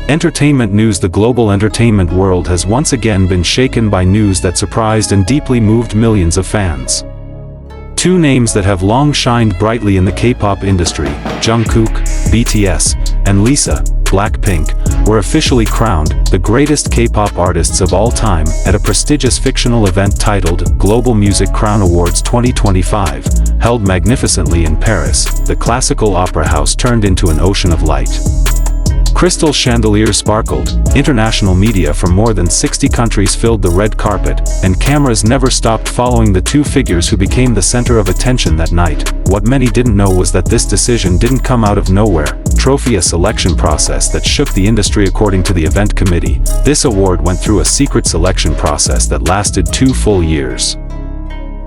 Entertainment news. The global entertainment world has once again been shaken by news that surprised and deeply moved millions of fans. Two names that have long shined brightly in the K-pop industry, Jungkook, BTS, and Lisa, BLACKPINK, were officially crowned the greatest K-pop artists of all time at a prestigious fictional event titled Global Music Crown Awards 2025, held magnificently in Paris. The classical opera house turned into an ocean of light. Crystal chandeliers sparkled, international media from more than 60 countries filled the red carpet, and cameras never stopped following the two figures who became the center of attention that night. What many didn't know was that this decision didn't come out of nowhere. A selection process that shook the industry. According to the event committee, this award went through a secret selection process that lasted 2 full years.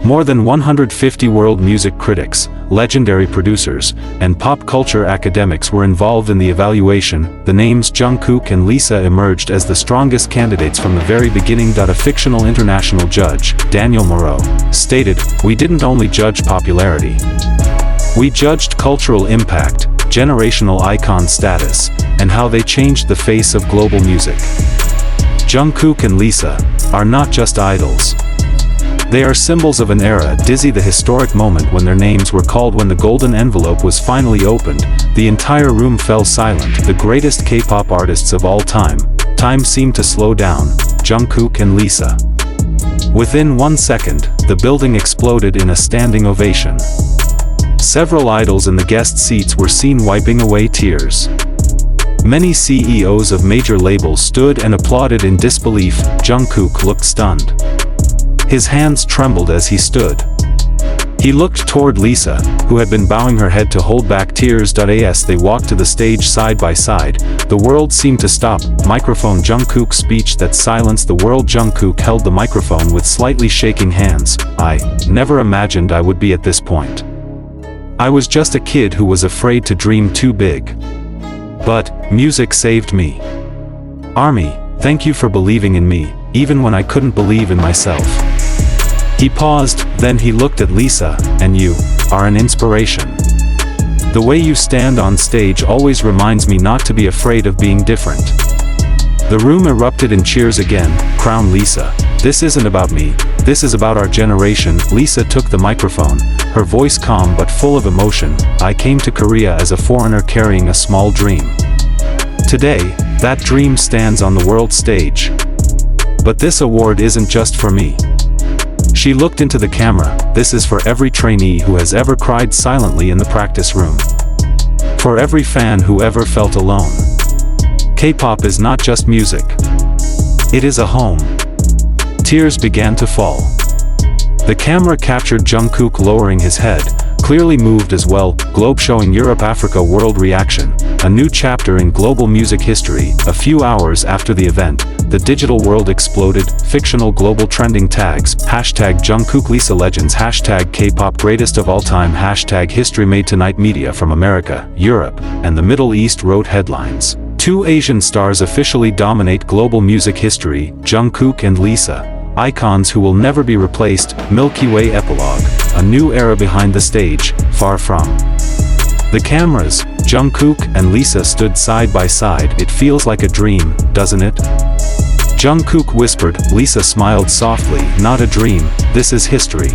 More than 150 world music critics, legendary producers, and pop culture academics were involved in the evaluation. The names Jungkook and Lisa emerged as the strongest candidates from the very beginning. A fictional international judge, Daniel Moreau, stated, "We didn't only judge popularity. We judged cultural impact, generational icon status, and how they changed the face of global music." Jungkook and Lisa are not just idols. They are symbols of an era. Dizzy, the historic moment when their names were called. When the golden envelope was finally opened, the entire room fell silent. The greatest K-pop artists of all time. Time seemed to slow down. Jungkook and Lisa. Within 1 second, the building exploded in a standing ovation. Several idols in the guest seats were seen wiping away tears. Many CEOs of major labels stood and applauded in disbelief. Jungkook looked stunned. His hands trembled as he stood. He looked toward Lisa, who had been bowing her head to hold back tears. As they walked to the stage side by side, the world seemed to stop. Microphone. Jungkook's speech that silenced the world. Jungkook held the microphone with slightly shaking hands. "I never imagined I would be at this point. I was just a kid who was afraid to dream too big. But music saved me. Army, thank you for believing in me, even when I couldn't believe in myself." He paused, then he looked at Lisa, "And you are an inspiration. The way you stand on stage always reminds me not to be afraid of being different." The room erupted in cheers again. "Crown Lisa. This isn't about me, this is about our generation." Lisa took the microphone, her voice calm but full of emotion. "I came to Korea as a foreigner carrying a small dream. Today, that dream stands on the world stage. But this award isn't just for me." She looked into the camera. "This is for every trainee who has ever cried silently in the practice room. For every fan who ever felt alone. K-pop is not just music. It is a home." Tears began to fall. The camera captured Jungkook lowering his head, clearly moved as well. Globe showing Europe Africa world reaction. A new chapter in global music history. A few hours after the event, the digital world exploded. Fictional global trending tags. #Jungkook Lisa Legends. #K-pop greatest of all time. #History made tonight. Media from America, Europe, and the Middle East wrote headlines. Two Asian stars officially dominate global music history. Jungkook and Lisa. Icons who will never be replaced. Milky Way epilogue. A new era behind the stage, far from the cameras. Jungkook and Lisa stood side by side. "It feels like a dream, doesn't it?" Jungkook whispered. Lisa smiled softly. "Not a dream, this is history."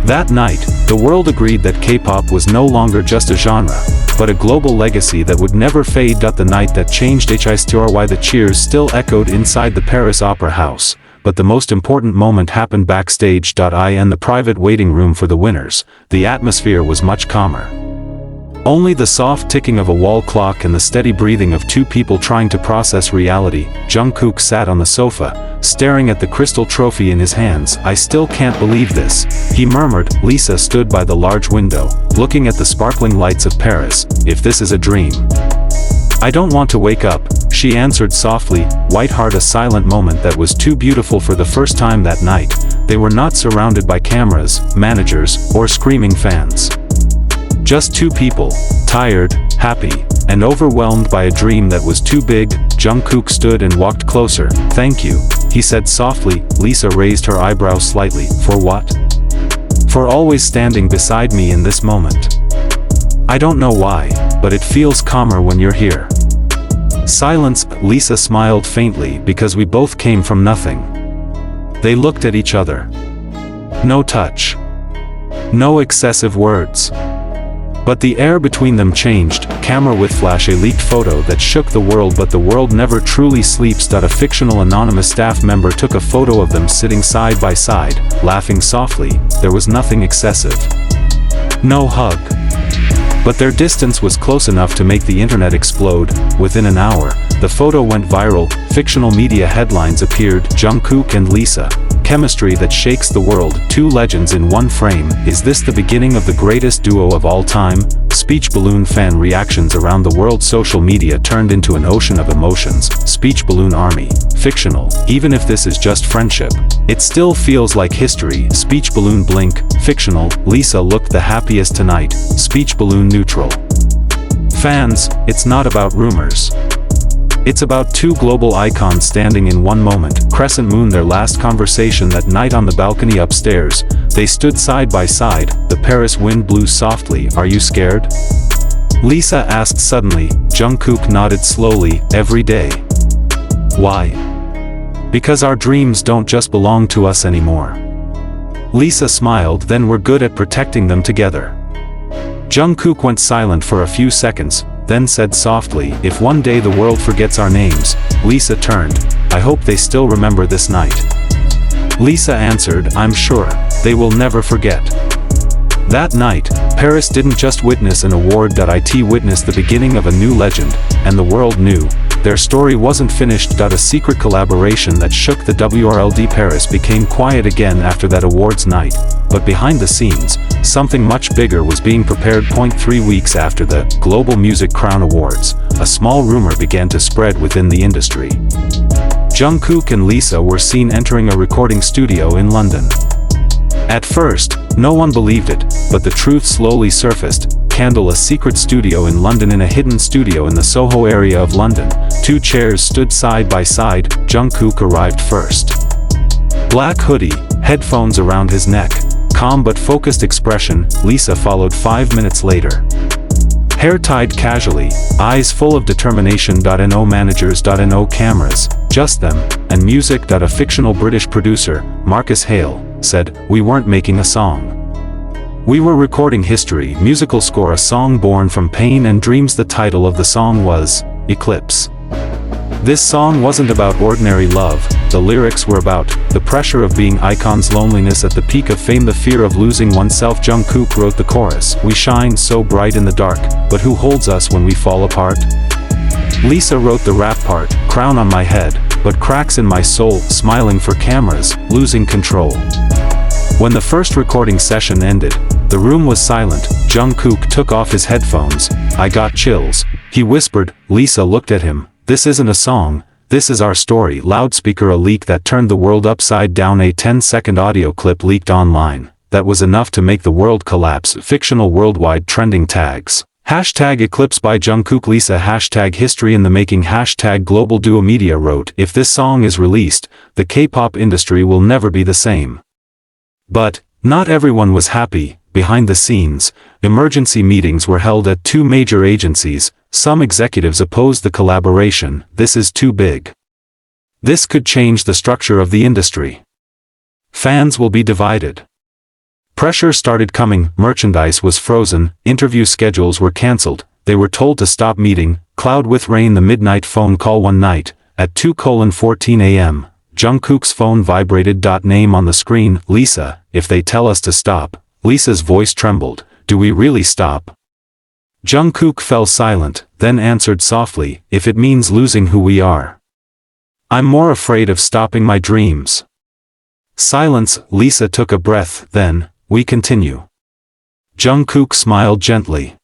That night, the world agreed that K-pop was no longer just a genre, but a global legacy that would never fade. The night that changed history. The cheers still echoed inside the Paris Opera House, but the most important moment happened backstage. In the private waiting room for the winners, the atmosphere was much calmer. Only the soft ticking of a wall clock and the steady breathing of two people trying to process reality. Jungkook sat on the sofa, staring at the crystal trophy in his hands. "I still can't believe this," he murmured. Lisa stood by the large window, looking at the sparkling lights of Paris. "If this is a dream, I don't want to wake up," she answered softly. White heart. A silent moment that was too beautiful. For the first time that night, they were not surrounded by cameras, managers, or screaming fans. Just two people, tired, happy, and overwhelmed by a dream that was too big. Jungkook stood and walked closer. "Thank you," he said softly. Lisa raised her eyebrows slightly. "For what?" "For always standing beside me in this moment. I don't know why, but it feels calmer when you're here." Silence. Lisa smiled faintly because we both came from nothing. They looked at each other. No touch. No excessive words. But the air between them changed. Camera with flash. A leaked photo that shook the world, but the world never truly sleeps. A fictional anonymous staff member took a photo of them sitting side by side, laughing softly. There was nothing excessive. No hug. But their distance was close enough to make the internet explode. Within an hour, the photo went viral. Fictional media headlines appeared. Jungkook and Lisa. Chemistry that shakes the world. Two legends in one frame. Is this the beginning of the greatest duo of all time? Speech balloon. Fan reactions around the world. Social media turned into an ocean of emotions. Speech balloon army. Fictional. Even if this is just friendship, it still feels like history. Speech balloon. Blink. Fictional. Lisa looked the happiest tonight. Speech balloon. Neutral. Fans, it's not about rumors. It's about two global icons standing in one moment. Crescent moon. Their last conversation that night on the balcony upstairs. They stood side by side. The Paris wind blew softly. Are you scared? Lisa asked suddenly. Jungkook nodded slowly. Every day. Why? Because our dreams don't just belong to us anymore. Lisa smiled. Then we're good at protecting them together. Jungkook went silent for a few seconds, then said softly, if one day the world forgets our names. Lisa turned. I hope they still remember this night. Lisa answered, I'm sure. They will never forget. That night, Paris didn't just witness an award. It witnessed the beginning of a new legend, and the world knew. Their story wasn't finished. A secret collaboration that shook the world. Paris became quiet again after that awards night, but behind the scenes, something much bigger was being prepared. 3 weeks after the Global Music Crown Awards, a small rumor began to spread within the industry. Jungkook and Lisa were seen entering a recording studio in London. At first, no one believed it, but the truth slowly surfaced. A secret studio in London. In a hidden studio in the Soho area of London, two chairs stood side by side. Jungkook arrived first. Black hoodie, headphones around his neck, calm but focused expression. Lisa followed 5 minutes later. Hair tied casually, eyes full of determination. No managers, no cameras, just them, and music. A fictional British producer, Marcus Hale, said, we weren't making a song. We were recording history. Musical score. A song born from pain and dreams. The title of the song was Eclipse. This song wasn't about ordinary love. The lyrics were about the pressure of being icons, loneliness at the peak of fame, the fear of losing oneself. Jungkook wrote the chorus. We shine so bright in the dark, but who holds us when we fall apart? Lisa wrote the rap part. Crown on my head, but cracks in my soul, smiling for cameras, losing control. When the first recording session ended, the room was silent. Jungkook took off his headphones. I got chills. He whispered. Lisa looked at him. This isn't a song, this is our story. Loudspeaker. A leak that turned the world upside down. A 10-second audio clip leaked online. That was enough to make the world collapse. Fictional worldwide trending tags. Hashtag Eclipse by Jungkook. Lisa. Hashtag history in the making. Hashtag global duo. Media wrote, if this song is released, the K-pop industry will never be the same. But not everyone was happy. Behind the scenes, emergency meetings were held at two major agencies. Some executives opposed the collaboration. This is too big. This could change the structure of the industry. Fans will be divided. Pressure started coming. Merchandise was frozen. Interview schedules were cancelled. They were told to stop meeting. Cloud with rain. The midnight phone call. One night, at 2:14 a.m., Jungkook's phone vibrated. Name on the screen. Lisa. If they tell us to stop. Lisa's voice trembled. Do we really stop? Jungkook fell silent, then answered softly, if it means losing who we are. I'm more afraid of stopping my dreams. Silence. Lisa took a breath. Then, we continue. Jungkook smiled gently.